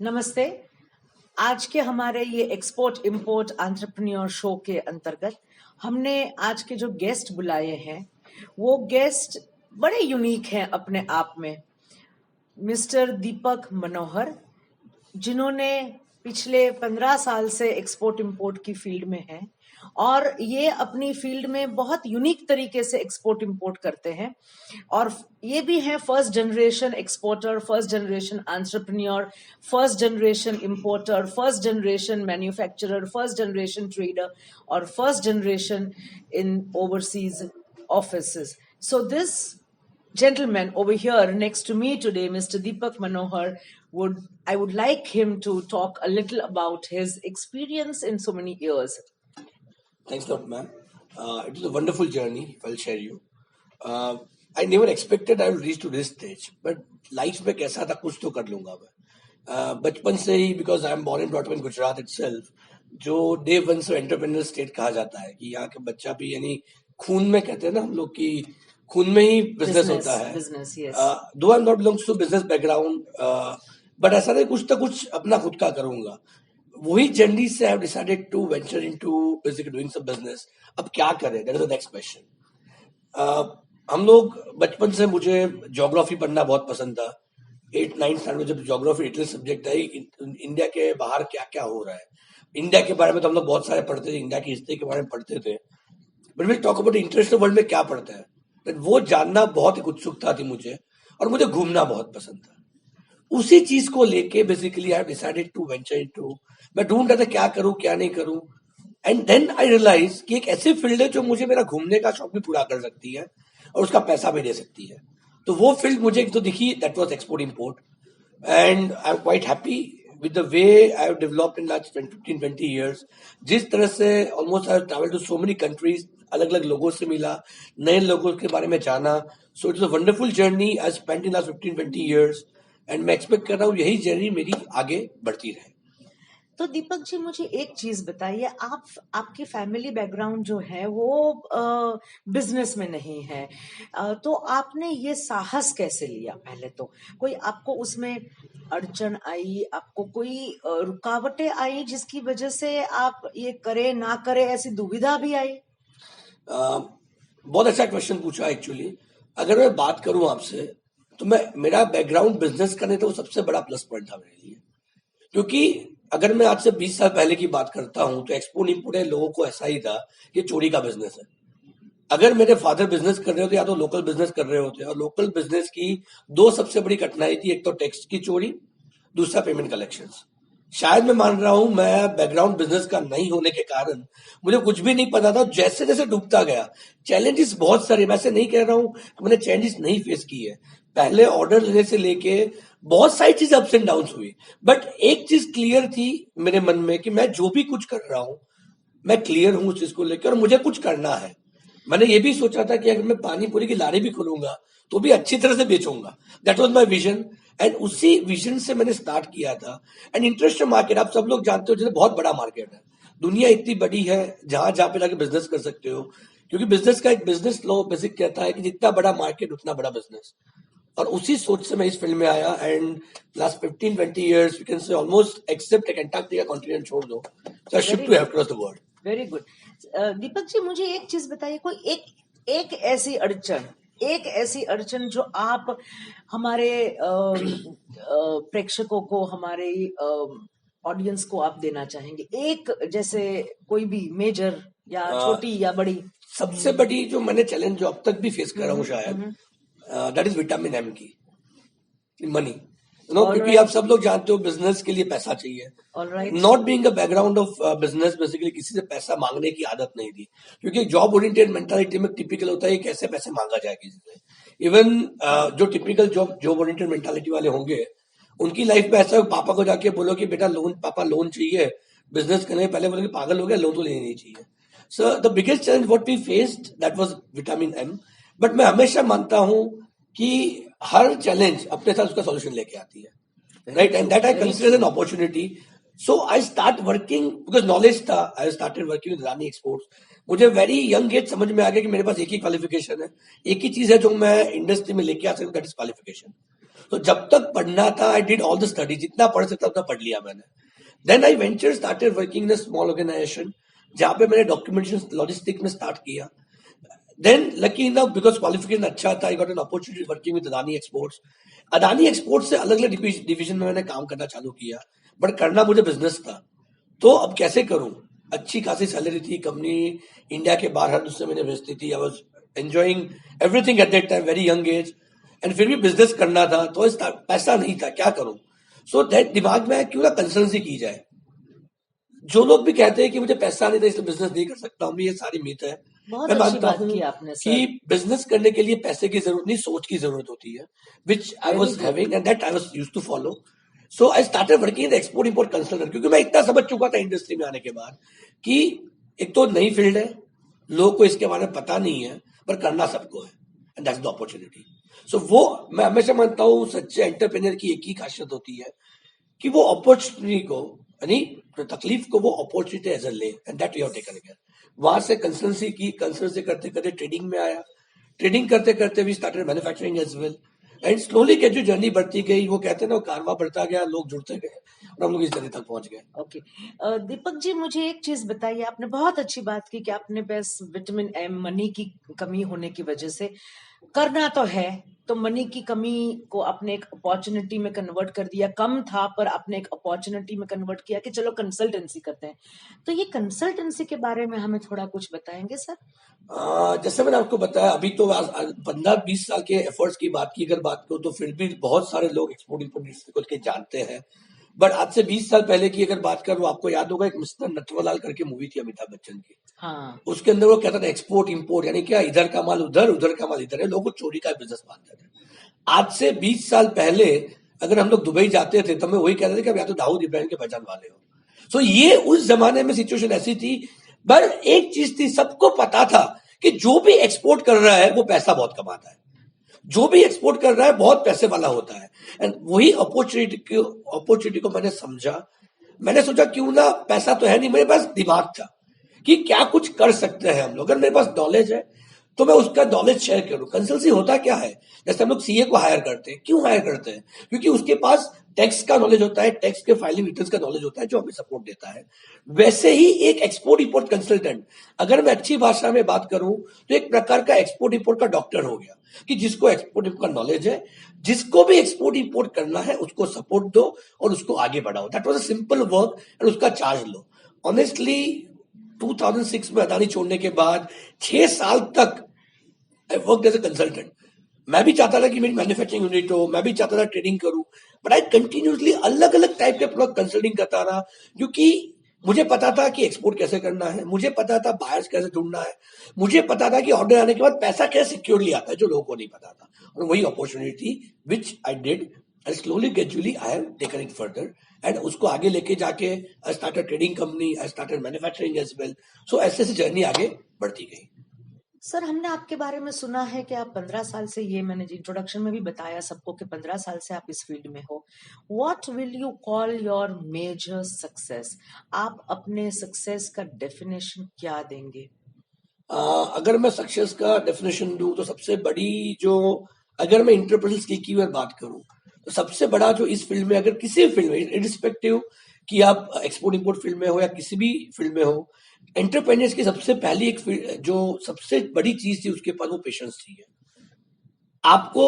नमस्ते। आज के हमारे ये एक्सपोर्ट इंपोर्ट एंटरप्रेन्योर शो के अंतर्गत हमने आज के जो गेस्ट बुलाए हैं वो गेस्ट बड़े यूनिक हैं अपने आप में। मिस्टर दीपक मनोहर, जिन्होंने पिछले 15 साल से एक्सपोर्ट इंपोर्ट की फील्ड में हैं और ये अपनी फील्ड में बहुत यूनिक तरीके से एक्सपोर्ट इंपोर्ट करते हैं और ये भी हैं first generation exporter, first generation entrepreneur, first generation importer, first generation manufacturer, first generation trader और first generation in overseas offices. So this gentleman over here next to me today, Mr. Deepak Manohar, I would like him to talk a little about his experience in so many years. Thanks a lot, ma'am. It was a wonderful journey, I'll share you. I never expected I would reach to this stage, but life में कैसा था कुछ तो कर लूंगा मैं. बचपन से ही, because I am born and brought up in Gujarat itself, जो डे वन से एंटरप्रेन्योर स्टेट कहा जाता है कि यहाँ के बच्चा भी यानी खून में कहते हैं ना हम लोग की खून में ही बिजनेस होता है. Business, yes. Though I am not belongs to business background, but ऐसा नहीं कुछ तो कुछ अपना खुद का करूंगा. वही जर्नी से I have decided to venture into basically doing some business. अब क्या करें, that is the next question. हम लोग बचपन से मुझे ज्योग्राफी पढ़ना बहुत पसंद था. 8-9 साल में जब geography little subject I, India के बाहर क्या क्या हो रहा है, इंडिया के बारे में तो हम लोग बहुत सारे पढ़ते थे, इंडिया की हिस्ट्री के बारे में पढ़ते थे, but we talk about international world में क्या पढ़ता है, वो जानना बहुत एक उत्सुकता थी मुझे. और मुझे घूमना बहुत पसंद था. उसी चीज को लेके basically I have decided to venture into. मैं ढूंढ रहा था क्या करूं क्या नहीं करूं, एंड देन आई रियलाइज कि एक ऐसी फील्ड है जो मुझे मेरा घूमने का शौक भी पूरा कर सकती है और उसका पैसा भी दे सकती है. तो वो फील्ड मुझे एक तो दिखी, that was export import. And I am quite happy with the way I have developed in last 15-20 years. जिस तरह से almost I have traveled to so many countries, अलग अलग लोगों से मिला, नए लोगों के बारे में जाना. So it is a wonderful journey I spent in last 15-20 years, and मैं एक्सपेक्ट कर रहा हूँ यही जर्नी मेरी आगे बढ़ती रहे. तो दीपक जी, मुझे एक चीज बताइए, आपकी फैमिली बैकग्राउंड जो है वो बिजनेस में नहीं है, तो आपने ये साहस कैसे लिया? पहले तो कोई आपको उसमें अड़चन आई, आपको कोई रुकावटें आई जिसकी वजह से आप ये करे ना करे ऐसी दुविधा भी आई? बहुत अच्छा क्वेश्चन पूछा. एक्चुअली अगर मैं बात करूं आपसे तो मेरा बैकग्राउंड बिजनेस का नहीं था, वो सबसे बड़ा प्लस पॉइंट था मेरे लिए. क्योंकि अगर मैं आज से 20 साल पहले की बात करता हूं तो एक्सपोर्ट इंपोर्ट लोगों को ऐसा ही था कि चोरी का बिजनेस है. अगर मेरे फादर बिजनेस कर रहे होते या तो लोकल बिजनेस कर रहे होते, और लोकल बिजनेस की दो सबसे बड़ी कठिनाई थी, एक तो टैक्स की चोरी, दूसरा पेमेंट कलेक्शंस. शायद मैं मान रहा हूं मैं बैकग्राउंड बिजनेस का नहीं होने के कारण मुझे कुछ भी नहीं पता था. जैसे जैसे डूबता गया, चैलेंजेस बहुत सारे, मैं से नहीं कह रहा हूं कि मैंने चैलेंजेस नहीं फेस किए. पहले ऑर्डर लेने से लेके बहुत सारी चीज अप्स एंड डाउन हुई, बट एक चीज क्लियर थी मेरे मन में कि मैं जो भी कुछ कर रहा हूं मैं क्लियर हूं उस चीज को लेकर, और मुझे कुछ करना है. मैंने ये भी सोचा था कि अगर मैं पानी पूरी की लारी भी खोलूंगा तो भी अच्छी तरह से बेचूंगा. That was my vision, and उसी विजन से मैंने स्टार्ट किया था. एंड इंटरनेशनल मार्केट आप सब लोग जानते हो, जैसे बहुत बड़ा मार्केट है, दुनिया इतनी बड़ी है जहां जहां पे जाके बिजनेस कर सकते हो. क्योंकि बिजनेस का एक बिजनेस लॉ बेसिक कहता है कि जितना बड़ा मार्केट उतना बड़ा बिजनेस. और उसी सोच से मैं इस फील्ड में आया. And last 15-20 years, you can say almost except Antarctica continent छोड़ दो, so I shipped to across the world. Very good. Deepak ji, मुझे एक चीज बताइए, कोई एक ऐसी अड़चन जो आप हमारे प्रेक्षकों को, हमारे ऑडियंस को आप देना चाहेंगे, एक जैसे कोई भी मेजर या छोटी या बड़ी. सबसे बड़ी जो मैंने चैलेंज जो अब तक भी फेस कर रहा हूँ शायद, दैट इज विटामिन एम की मनी. क्योंकि आप सब लोग जानते हो बिजनेस के लिए पैसा चाहिए. Not being a background of business, basically किसी से पैसा मांगने की आदत नहीं थी. क्योंकि जॉब ओरिएंटेड मेंटालिटी में टिपिकल होता है कैसे पैसे मांगा जाए किसी से. इवन जो टिपिकल जॉब ओरिएंटेड मेंटालिटी वाले होंगे उनकी लाइफ में ऐसा, पापा को जाके बोलो कि बेटा लोन, पापा लोन चाहिए बिजनेस करने, पहले बोलोगे पागल हो गया, लोन तो लेनी नहीं चाहिए. So the biggest challenge what we faced that was vitamin M. But मैं हमेशा मानता हूं कि हर चैलेंज अपने साथ उसका सॉल्यूशन लेके आती है, right? And that I consider an opportunity. So I start working because knowledge था. I started working with Rani exports. मुझे वेरी यंग एज समझ में आ गया कि मेरे पास एक ही क्वालिफिकेशन है, एक ही चीज है जो मैं इंडस्ट्री में लेके आ सकता हूं, दैट इज क्वालिफिकेशन. तो जब तक पढ़ना था I did all the study, जितना पढ़ सकता उतना पढ़ लिया मैंने. Then I venture started working in a small organisation, जहां पे मैंने डॉक्यूमेंटेशन लॉजिस्टिक में स्टार्ट किया. Then lucky enough because qualification अच्छा था, I got an opportunity working with Adani exports. Adani exports से अलग अलग डिवीजन में मैंने काम करना चालू किया, बट करना मुझे बिजनेस था. तो अब कैसे करूं? अच्छी खासी सैलरी थी, कंपनी इंडिया के बाहर हर दूसरे महीने भेजती थी. I was enjoying everything at that time, very young as, and फिर भी बिजनेस करना था, तो पैसा नहीं था, क्या करूं? सो दैट दिमाग में क्यों ना कंसल्टेंसी की जाए. जो लोग भी कहते हैं कि मुझे पैसा नहीं था इसलिए बिजनेस नहीं कर सकता हूँ, ये सारी मीथ है. बहुत मैं अच्छी मानता बात हूँ की आपने कि सर. बिजनेस करने के लिए पैसे की जरूरत नहीं, सोच की जरूरत होती है, which I very was good. Having and that I was used to follow. So I started working in export import consultant, क्योंकि मैं इतना समझ चुका था इंडस्ट्री में आने के बाद कि एक तो नई फील्ड है, लोगों को इसके बारे में पता नहीं है, पर करना सबको है, एंड दैट्स द अपॉर्चुनिटी. सो वो मैं हमेशा मानता हूँ सच्चे एंटरप्रेन्योर की एक ही खासियत होती है कि वो अपॉर्चुनिटी को, यानी तकलीफ को वो opportunity as a lay, and that we have taken again. वहां से कंसल्टेंसी की, कंसल्टेंसी करते करते ट्रेडिंग में आया, ट्रेडिंग करते करते we started manufacturing as well, and slowly के जो जर्नी बढ़ती गई, वो कहते हैं ना, कारवा बढ़ता गया, लोग जुड़ते गए, और हम लोग इस जर्नी तक पहुंच गए. ओके. दीपक जी, मुझे एक चीज बताइए. आपने बहुत अच्छी बात की कि आपने बस विटामिन एम, मनी की कमी होने की वजह से करना तो है, तो मनी की कमी को आपने एक अपॉर्चुनिटी में कन्वर्ट कर दिया. कम था पर आपने एक अपॉर्चुनिटी में कन्वर्ट किया कि चलो कंसल्टेंसी करते हैं. तो ये कंसल्टेंसी के बारे में हमें थोड़ा कुछ बताएंगे सर? जैसे मैंने आपको बताया, अभी तो 15-20 साल के एफर्ट्स की बात की अगर बात करूं, तो फिर भी बहुत सारे लोग एक्सपोर्ट इंपोर्ट को के जानते हैं. बट आज से 20 साल पहले की अगर बात करूं, आपको याद होगा एक मिस्टर नटवरलाल करके मूवी थी अमिताभ बच्चन की. हाँ. उसके अंदर वो कहता था एक्सपोर्ट इंपोर्ट, यानी क्या, इधर का माल उधर, उधर का माल इधर है. लोगों को चोरी का बिजनेस मानते थे. आज से 20 साल पहले अगर हम लोग दुबई जाते थे, तब मैं वही कहते थे कि अब या तो दाऊद इब्राहिम के पहचान वाले हो. सो ये उस जमाने में सिचुएशन ऐसी थी. पर एक चीज थी, सबको पता था कि जो भी एक्सपोर्ट कर रहा है वो पैसा बहुत कमाता है, जो भी एक्सपोर्ट कर रहा है बहुत पैसे वाला होता है. एंड वही अपॉर्चुनिटी को मैंने समझा. मैंने सोचा क्यों ना, पैसा तो है नहीं, मेरे पास दिमाग था कि क्या कुछ कर सकते हैं हम लोग. अगर मेरे पास नॉलेज है तो मैं उसका नॉलेज शेयर करूं. कंसल्टेंसी होता क्या है, जैसे हम लोग सीए को हायर करते हैं, क्यों हायर करते हैं? क्योंकि उसके पास टैक्स का नॉलेज होता है, टैक्स के फाइलिंग रिटर्न्स का नॉलेज होता है, जो हमें सपोर्ट देता है. वैसे ही एक एक्सपोर्ट इंपोर्ट कंसल्टेंट, अगर मैं अच्छी भाषा में बात करूं, तो एक प्रकार का एक्सपोर्ट इंपोर्ट का डॉक्टर हो गया, कि जिसको एक्सपोर्ट इंपोर्ट का नॉलेज है, जिसको भी एक्सपोर्ट इंपोर्ट करना है उसको सपोर्ट दो और उसको आगे बढ़ाओ. That was a simple work, and उसका चार्ज लो. ऑनेस्टली 2006 में अदानी छोड़ने के बाद 6 साल तक I work as a consultant. मैं भी चाहता था कि मेरी मैन्युफैक्चरिंग यूनिट हो, मैं भी चाहता था ट्रेडिंग करूं, बट आई कंटिन्यूसली अलग अलग टाइप के प्रोडक्ट कंसल्टिंग करता रहा. क्योंकि मुझे पता था कि एक्सपोर्ट कैसे करना है, मुझे पता था बायर्स कैसे ढूंढना है, मुझे पता था कि ऑर्डर आने के बाद पैसा कैसे सिक्योरली आता है, जो लोगों को नहीं पता था. और वही opportunity which I did, and slowly gradually I have taken it further, and उसको आगे लेके जाके I started trading company, I started manufacturing as well. So ऐसे ऐसे जर्नी आगे बढ़ती गई. सर, हमने आपके बारे में सुना है कि आप 15 साल से, ये मैंने इंट्रोडक्शन में भी बताया सबको कि 15 साल से आप इस फील्ड में हो. What will you call your major success? आप अपने सक्सेस का डेफिनेशन क्या देंगे? अगर मैं सक्सेस का डेफिनेशन दूं, तो सबसे बड़ी जो, अगर मैं इंटरपर्सनल स्किल की बात करूं, तो सबसे बड़ा जो इस फील्ड में, अगर किसी फील्ड में, इरिस्पेक्टिव कि आप एक्सपोर्ट इंपोर्ट फील्ड में हो या किसी भी फील्ड में हो, एंटरप्रेन्योर्स की सबसे पहली एक जो सबसे बड़ी चीज थी उसके पास, वो पेशेंस थी. आपको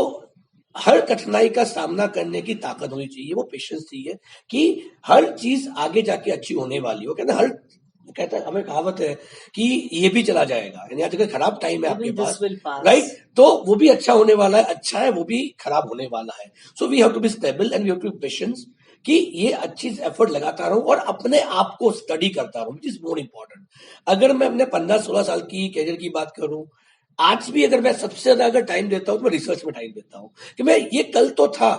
हर कठिनाई का सामना करने की ताकत होनी चाहिए, वो पेशेंस चाहिए कि हर चीज आगे जाके अच्छी होने वाली हो. कहता है, हमें कहावत है कि ये भी चला जाएगा, यानी आज अगर खराब टाइम है आपके Even this pass, will pass. Right, तो वो भी अच्छा होने वाला है, अच्छा है वो भी खराब होने वाला है. So we have to be stable and we have to be patience, कि ये अच्छी एफर्ट लगाता रहूं और अपने आप को स्टडी करता रहूं, विच इज मोर इंपॉर्टेंट. अगर मैं अपने 15-16 साल की कैरियर की बात करूं, आज भी अगर मैं सबसे ज्यादा अगर टाइम देता हूं, तो मैं रिसर्च में टाइम देता हूं, कि मैं ये कल तो था,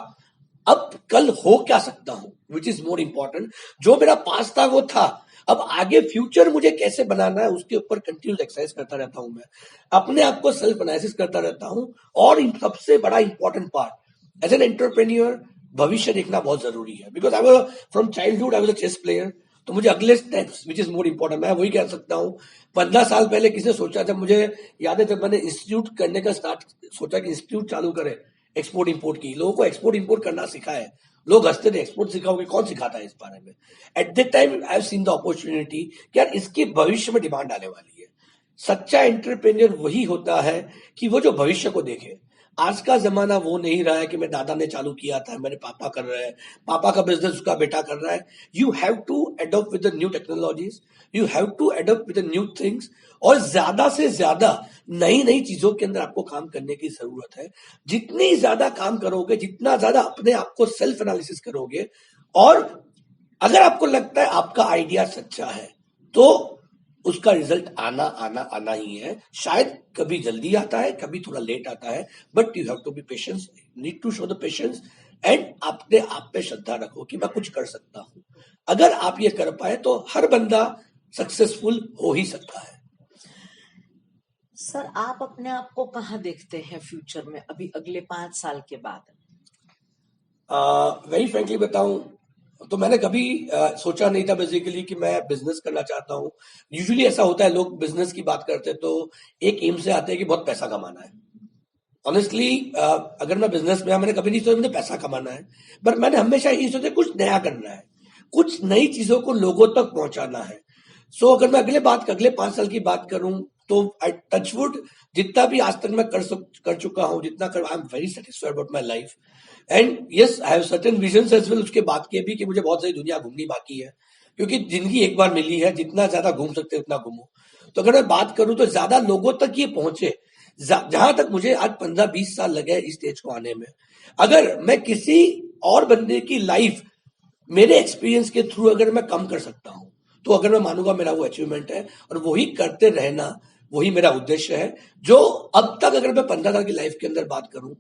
अब कल हो क्या सकता हूं, विच इज मोर इंपॉर्टेंट. जो मेरा पास था वो था, अब आगे फ्यूचर मुझे कैसे बनाना है, उसके ऊपर कंटिन्यूस एक्सरसाइज करता रहता हूं. मैं अपने आप को सेल्फ एनालिसिस करता रहता हूं. और सबसे बड़ा important part, as an entrepreneur, भविष्य देखना बहुत जरूरी है. Because I was from childhood I was a chess player, तो मुझे अगले steps which is more important, मैं वही कह सकता हूँ. 15 साल पहले किसने सोचा, जब मुझे याद है, जब मैंने इंस्टीट्यूट करने का स्टार्ट सोचा कि इंस्टीट्यूट चालू करे एक्सपोर्ट इंपोर्ट की, लोगों को एक्सपोर्ट इंपोर्ट करना सिखाया। लोग हंसते थे, एक्सपोर्ट सिखाओगे, कौन सिखाता है इस बारे में। At that time I have seen the opportunity कि यार इसके भविष्य में डिमांड आने वाली है। सच्चा एंटरप्रेन्योर वही होता है कि वो जो भविष्य को देखे। आज का जमाना वो नहीं रहा है कि मेरे दादा ने चालू किया था, मेरे पापा कर रहे हैं, पापा का बिजनेस उसका बेटा कर रहा है। You have to adopt with the new technologies, you have to adopt with the new things, और ज्यादा से ज्यादा नई नई चीजों के अंदर आपको काम करने की जरूरत है। जितनी ज्यादा काम करोगे, जितना ज्यादा अपने आप को सेल्फ एनालिसिस करोगे, और अगर आपको लगता है आपका आइडिया सच्चा है, तो उसका रिजल्ट आना आना आना ही है। शायद कभी जल्दी आता है, कभी थोड़ा लेट आता है, but you have to be patience, need to show the patience, and अपने आप पे श्रद्धा रखो कि मैं कुछ कर सकता हूं। अगर आप ये कर पाए तो हर बंदा सक्सेसफुल हो ही सकता है। सर, आप अपने आप को कहाँ देखते हैं फ्यूचर में, अभी अगले 5 साल के बाद? वेरी फ्रेंकली बताऊं तो मैंने कभी सोचा नहीं था बेसिकली कि मैं बिजनेस करना चाहता हूं। यूजुअली ऐसा होता है, लोग बिजनेस की बात करते हैं तो एक एम से आते हैं कि बहुत पैसा कमाना है। ऑनेस्टली अगर मैं बिजनेस में, मैंने कभी नहीं सोचा मुझे पैसा कमाना है, बट मैंने हमेशा ये सोचा कुछ नया करना है, कुछ नई चीजों को लोगों तक पहुंचाना है। सो अगर मैं अगले 5 साल की बात करूं तो आई टचवुड, जितना भी आज तक मैं कर चुका हूं, जितना कर, I am very satisfied about my life. And yes, I have certain visions as well, उसके बाद के भी, कि मुझे बहुत सारी दुनिया घूमनी बाकी है, क्योंकि जिंदगी एक बार मिली है, जितना ज्यादा घूम सकते हैं उतना घूमो। तो अगर मैं बात करूं तो ज्यादा लोगों तक ये पहुंचे, जहां तक मुझे आज 15-20 साल लगे इस स्टेज को आने में, अगर मैं किसी और बंदे की लाइफ मेरे एक्सपीरियंस के थ्रू अगर मैं कम कर सकता हूं, तो अगर मैं मानूंगा मेरा वो अचीवमेंट है, और वही करते रहना वही मेरा उद्देश्य है। जो अब तक अगर मैं 15 साल की लाइफ के अंदर बात करूं,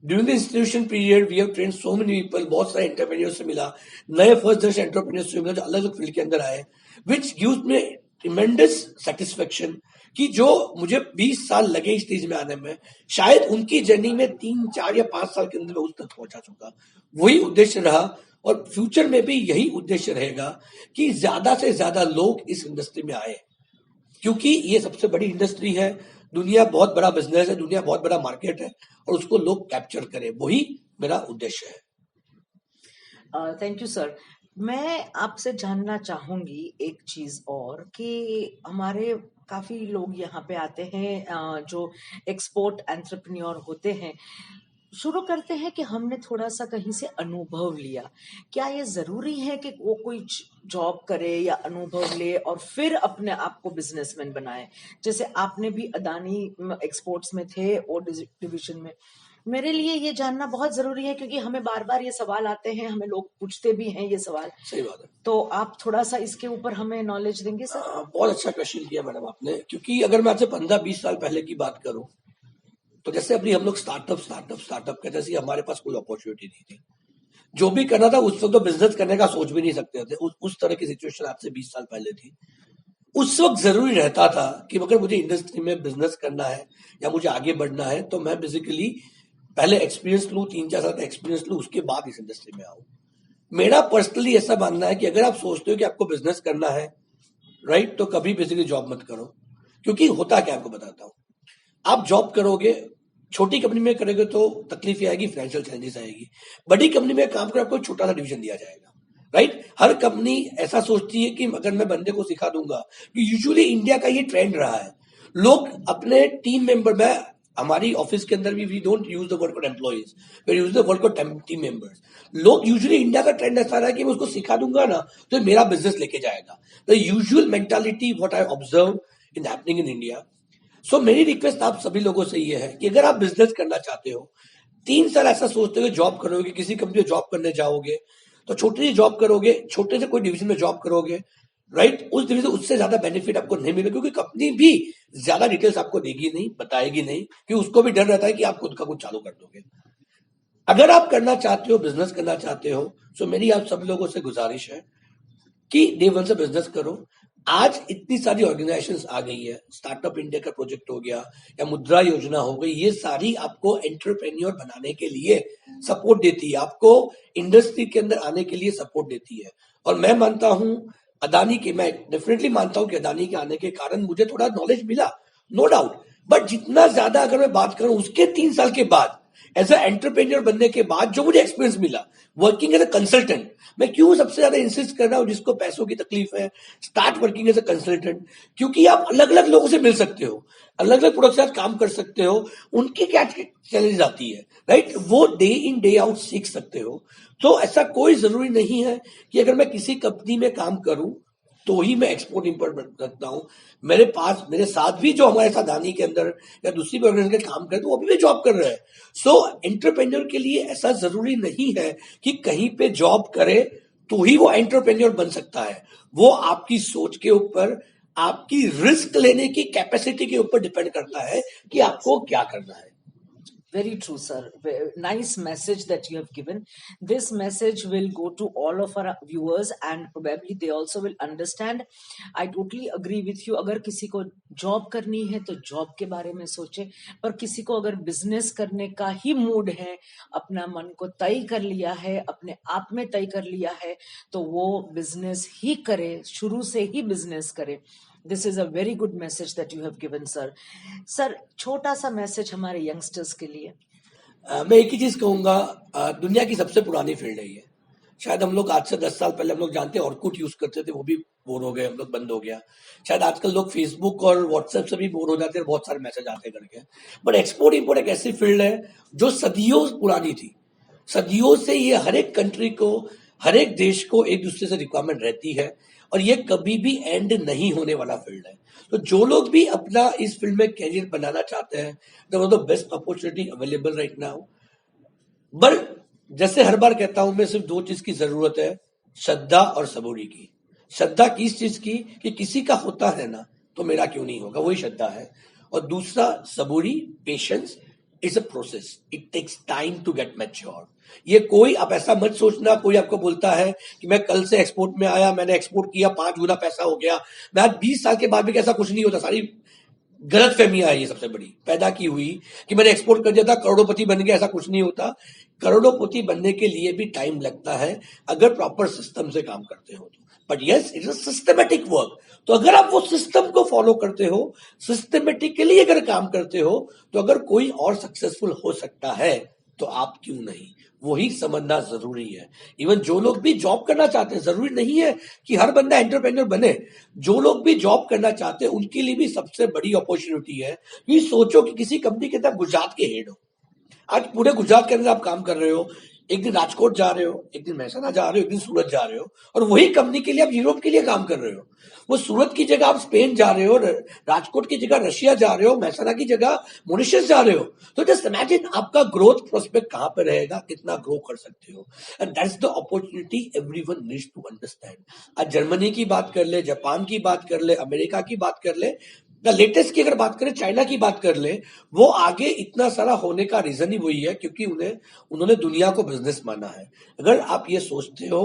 during the institution period we have train so many people, बहुत सारे एंटरप्रेन्योर्स से मिला, नए फर्स्ट जनरेशन एंटरप्रेन्योर्स से मिला जो अलग अलग फील्ड के अंदर आए, which gives me tremendous satisfaction कि जो मुझे 20 साल लगे इस स्टेज में आने में, शायद उनकी जर्नी में 3, 4 या 5 साल के अंदर मैं उस तक पहुंचा चुका। वही उद्देश्य रहा, और फ्यूचर में भी यही उद्देश्य रहेगा कि ज्यादा से ज्यादा लोग इस इंडस्ट्री में आए, क्योंकि ये सबसे बड़ी इंडस्ट्री है, दुनिया बहुत बड़ा बिजनेस है, दुनिया बहुत बड़ा मार्केट है, और उसको लोग कैप्चर करें, वही मेरा उद्देश्य है। Thank you sir. मैं आपसे जानना चाहूंगी एक चीज और, कि हमारे काफी लोग यहाँ पे आते हैं जो एक्सपोर्ट एंटरप्रेन्योर होते हैं, शुरू करते हैं कि हमने थोड़ा सा कहीं से अनुभव लिया। क्या ये जरूरी है कि वो कोई जॉब करे या अनुभव ले और फिर अपने आप को बिजनेसमैन बनाए? जैसे आपने भी अदानी एक्सपोर्ट्स में थे और डिवीजन में। मेरे लिए ये जानना बहुत जरूरी है, क्योंकि हमें बार बार ये सवाल आते हैं, हमें लोग पूछते भी हैं ये सवाल। सही बात है। तो आप थोड़ा सा इसके ऊपर हमें नॉलेज देंगे सर? बहुत अच्छा क्वेश्चन किया मैडम आपने, क्योंकि अगर मैं आपसे 15-20 साल पहले की बात करूं, तो जैसे अभी हम लोग स्टार्टअप कहते थे, हमारे पास कोई अपॉर्चुनिटी नहीं थी। जो भी करना था उस वक्त तो बिजनेस करने का सोच भी नहीं सकते थे, उस तरह की सिचुएशन आज से 20 साल पहले थी। उस वक्त जरूरी रहता था कि अगर मुझे इंडस्ट्री में बिजनेस करना है या मुझे आगे बढ़ना है, तो मैं बेसिकली पहले एक्सपीरियंस लूं, 3-4 साल का एक्सपीरियंस लूं, उसके बाद इस इंडस्ट्री में आऊं। मेरा पर्सनली ऐसा मानना है कि अगर आप सोचते हो कि आपको बिजनेस करना है, राइट, तो कभी बेसिकली जॉब मत करो। क्योंकि होता क्या, आपको बताता हूं, आप जॉब करोगे, छोटी कंपनी में करोगे तो तकलीफ ये आएगी, फाइनेंशियल चैलेंजेस आएगी। बड़ी कंपनी में काम करो, आपको छोटा सा डिवीजन दिया जाएगा, राइट। हर कंपनी ऐसा सोचती है कि अगर मैं बंदे को सिखा दूंगा, कि यूजुअली इंडिया का ये ट्रेंड रहा है, लोग अपने टीम मेंबर में, हमारी ऑफिस के अंदर भी we don't use the word called employees, we use the word called team members. लोग यूजुअली, इंडिया का ट्रेंड ऐसा रहा है कि मैं उसको सिखा दूंगा ना तो मेरा बिजनेस लेके जाएगा। The usual mentality what I observe in happening in India. So मेरी रिक्वेस्ट आप सभी लोगों से ये है कि अगर आप बिजनेस करना चाहते हो, 3 साल ऐसा सोचते हो जॉब करोगे, किसी कंपनी में जॉब करने जाओगे, तो छोटी सी जॉब करोगे, छोटे से कोई डिवीजन में जॉब करोगे, राइट, उस डिवीजन उससे ज्यादा बेनिफिट आपको नहीं मिलेगा, क्योंकि कंपनी भी ज्यादा डिटेल्स आपको देगी नहीं, बताएगी नहीं, कि उसको भी डर रहता है कि आप खुद का कुछ चालू कर दोगे। अगर आप करना चाहते हो, बिजनेस करना चाहते हो, सो मेरी आप सब लोगों से गुजारिश है कि डे वन से बिजनेस करो। आज इतनी सारी ऑर्गेनाइजेशंस आ गई है, स्टार्टअप इंडिया का प्रोजेक्ट हो गया या मुद्रा योजना हो गई, ये सारी आपको एंटरप्रेन्योर बनाने के लिए सपोर्ट देती है, आपको इंडस्ट्री के अंदर आने के लिए सपोर्ट देती है। और मैं मानता हूं अदानी के, मैं डेफिनेटली मानता हूं कि अदानी के आने के कारण मुझे थोड़ा नॉलेज मिला, नो डाउट, बट जितना ज्यादा अगर मैं बात करूं उसके 3 साल के बाद एज ए एंटरप्रेन्योर बनने के बाद जो मुझे एक्सपीरियंस मिला वर्किंग एज ए कंसल्टेंट, मैं क्यों सबसे ज्यादा इंसिस्ट कर रहा हूं जिसको पैसों की तकलीफ है, start working as a consultant, क्योंकि आप अलग अलग लोगों से मिल सकते हो, अलग अलग प्रोडक्ट के साथ काम कर सकते हो, उनकी क्या चैलेंज आती है, राइट, वो डे इन डे आउट सीख सकते हो। तो ऐसा कोई जरूरी नहीं है कि अगर मैं किसी कंपनी में काम करूं तो ही मैं एक्सपोर्ट इंपोर्ट बन सकता हूं। मेरे साथ भी जो हमारे साथ दानी के अंदर या दूसरी भी ऑर्गेनाइजेशन के काम करते हैं वो अभी भी जॉब कर रहे हैं। सो एंटरप्रेन्योर के लिए ऐसा जरूरी नहीं है कि कहीं पे जॉब करे तो ही वो एंटरप्रेन्योर बन सकता है। वो आपकी सोच के ऊपर, आपकी रिस्क लेने की कैपेसिटी के ऊपर डिपेंड करता है कि आपको क्या करना है। Very true, sir. Nice message that you have given. This message will go to all of our viewers and probably they also will understand. I totally agree with you. अगर किसी को जॉब करनी है तो जॉब के बारे में सोचे, पर किसी को अगर बिजनेस करने का ही मूड है, अपना मन को तय कर लिया है, अपने आप में तय कर लिया है, तो वो बिजनेस ही करे, शुरू से ही बिजनेस करे। This is a very good message that you have given, sir. Sir, छोटा सा मैसेज हमारे यंगस्टर्स के लिए। मैं एक ही चीज कहूंगा, दुनिया की सबसे पुरानी फील्ड है ये। शायद हम लोग आज से 10 साल पहले हम लोग जानते हैं ऑर्कुट यूज करते थे, वो भी बोर हो गए, हम लोग बंद हो गया। शायद आजकल लोग फेसबुक और व्हाट्सएप से भी बोर हो जाते हैं, बहुत सारे मैसेज आते करके। बट एक्सपोर्ट इंपोर्ट एक ऐसी फील्ड है जो सदियों पुरानी थी। सदियों से ये हर एक कंट्री को, हर एक देश को एक दूसरे से रिक्वायरमेंट रहती है और ये कभी भी एंड नहीं होने वाला फील्ड है। तो जो लोग भी अपना इस फील्ड में कैरियर बनाना चाहते हैं, the best opportunity available right now. But जैसे हर बार कहता हूं मैं, सिर्फ 2 चीज की जरूरत है, श्रद्धा और सबूरी की। श्रद्धा किस चीज की, कि किसी का होता है ना तो मेरा क्यों नहीं होगा, वही श्रद्धा है। और दूसरा सबूरी, patience. It's a process, it takes time to get mature. ये कोई, आप ऐसा मत सोचना कोई आपको बोलता है कि मैं कल से एक्सपोर्ट में आया, मैंने एक्सपोर्ट किया, 5 गुना पैसा हो गया, मैं आज 20 साल के बाद भी ऐसा कुछ नहीं होता। सारी गलत फहमियां है ये सबसे बड़ी पैदा की हुई कि मैंने एक्सपोर्ट कर दिया था करोड़पति बन गया, ऐसा कुछ नहीं होता। करोड़पति बनने के लिए भी टाइम लगता है अगर प्रॉपर सिस्टम से काम करते हो तो। But yes, it is a systematic work. तो अगर आप वो सिस्टम को फॉलो करते हो, सिस्टमेटिकली अगर काम करते हो, तो अगर कोई और सक्सेसफुल हो सकता है तो आप क्यों नहीं, वही समझना जरूरी है। इवन जो लोग भी जॉब करना चाहते हैं, जरूरी नहीं है कि हर बंदा एंटरप्रेन्योर बने। जो लोग भी जॉब करना चाहते हैं उनके लिए भी सबसे बड़ी अपॉर्चुनिटी है। ये सोचो कि किसी कंपनी के अंदर गुजरात के हेड हो, आज पूरे गुजरात के अंदर आप काम कर रहे हो, एक दिन राजकोट जा रहे हो, एक दिन महसाना जा रहे हो, एक दिन सूरत जा रहे हो, और वही कंपनी के लिए आप यूरोप के लिए काम कर रहे हो। वो सूरत की जगह आप स्पेन जा रहे हो, राजकोट की जगह रशिया जा रहे हो, महसाना की जगह मॉरिशस जा रहे हो। तो जस्ट इमेजिन आपका ग्रोथ प्रोस्पेक्ट कहां पर रहेगा, कितना ग्रो कर सकते हो। And that's the opportunity everyone needs to understand. आज जर्मनी की बात कर ले, जापान की बात कर ले, अमेरिका की बात कर ले, लेटेस्ट की अगर बात करें, चाइना की बात कर ले, वो आगे इतना सारा होने का रीजन ही वही है क्योंकि उन्होंने दुनिया को बिजनेस माना है। अगर आप ये सोचते हो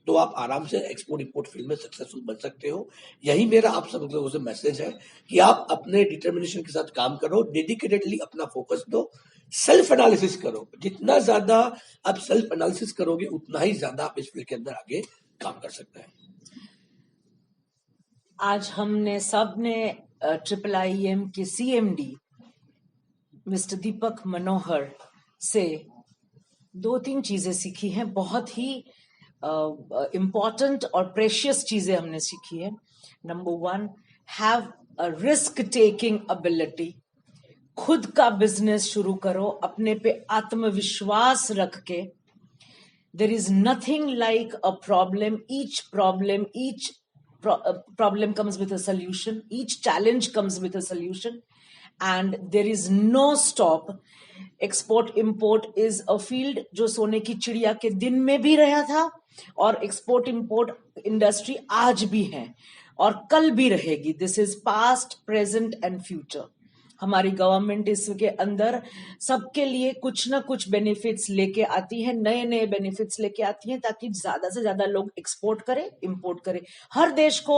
तो आप आराम से एक्सपोर्ट इंपोर्ट फील्ड में सक्सेसफुल बन सकते हो। यही मेरा आप सब लोगों से मैसेज है कि आप अपने डिटर्मिनेशन के साथ काम करो, डेडिकेटेडली अपना फोकस दो, सेल्फ एनालिसिस करो। जितना ज्यादा आप सेल्फ एनालिसिस करोगे उतना ही ज्यादा आप इस फील्ड के अंदर आगे काम कर सकते हैं। आज हमने सबने IIIM के CMD मिस्टर दीपक मनोहर से 2-3 चीजें सीखी हैं, बहुत ही इम्पोर्टेंट और प्रेशियस चीजें हमने सीखी है। Number 1, have a risk taking ability. खुद का बिजनेस शुरू करो अपने पे आत्मविश्वास रख के। There is nothing like a problem, each problem comes with a solution, each challenge comes with a solution, and there is no stop. Export import is a field जो सोने की चिड़िया के दिन में भी रहा था और एक्सपोर्ट इंपोर्ट इंडस्ट्री आज भी है और कल भी रहेगी। This is past, present and future. हमारी गवर्नमेंट इसके अंदर सबके लिए कुछ ना कुछ बेनिफिट्स लेके आती है, नए नए बेनिफिट्स लेके आती हैं ताकि ज्यादा से ज्यादा लोग एक्सपोर्ट करें, इंपोर्ट करें। हर देश को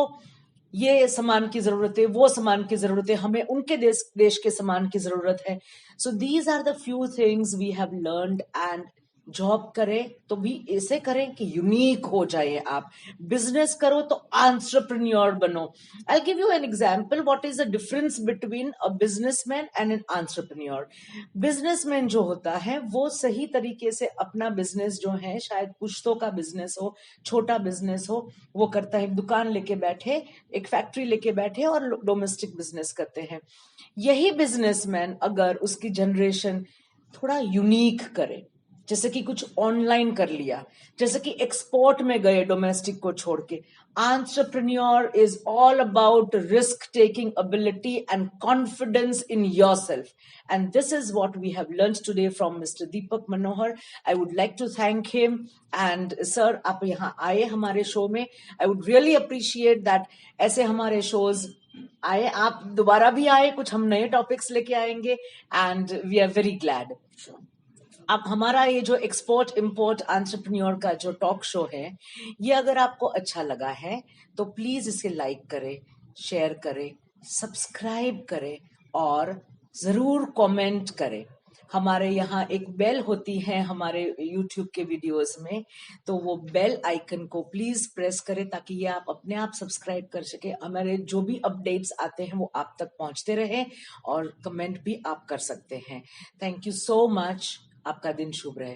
ये सामान की जरूरत है, वो सामान की जरूरत है, हमें उनके देश के सामान की जरूरत है। So these are the few things we have learned and job करें तो भी ऐसे करें कि यूनिक हो जाए आप, बिजनेस करो तो एंटरप्रेन्योर बनो। I give you an example what is the difference between a businessman and an entrepreneur. Businessman जो होता है वो सही तरीके से अपना बिजनेस जो है, शायद पुश्तों का बिजनेस हो, छोटा बिजनेस हो, वो करता है। दुकान लेके बैठे, एक फैक्ट्री लेके बैठे और डोमेस्टिक बिजनेस करते हैं। यही बिजनेसमैन अगर उसकी जनरेशन थोड़ा यूनिक करे, जैसे कि कुछ ऑनलाइन कर लिया, जैसे कि एक्सपोर्ट में गए डोमेस्टिक को छोड़ के। Entrepreneur is all about risk taking ability and confidence in yourself, and this is what we have learned today from mister Deepak Manohar. I would like to thank him. And sir, आप यहाँ आए हमारे show में, I would really appreciate that ऐसे हमारे shows आए, आप दोबारा भी आए, कुछ हम नए टॉपिक्स लेके आएंगे, and we are very glad. अब हमारा ये जो एक्सपोर्ट इंपोर्ट एंटरप्रेन्योर का जो टॉक शो है, ये अगर आपको अच्छा लगा है तो प्लीज इसे लाइक करें, शेयर करें, सब्सक्राइब करें और जरूर कमेंट करें। हमारे यहाँ एक बेल होती है हमारे YouTube के वीडियोस में, तो वो बेल आइकन को प्लीज प्रेस करें ताकि ये आप अपने आप सब्सक्राइब कर सके, हमारे जो भी अपडेट्स आते हैं वो आप तक पहुंचते रहे, और कमेंट भी आप कर सकते हैं। Thank you so much. आपका दिन शुभ रहे।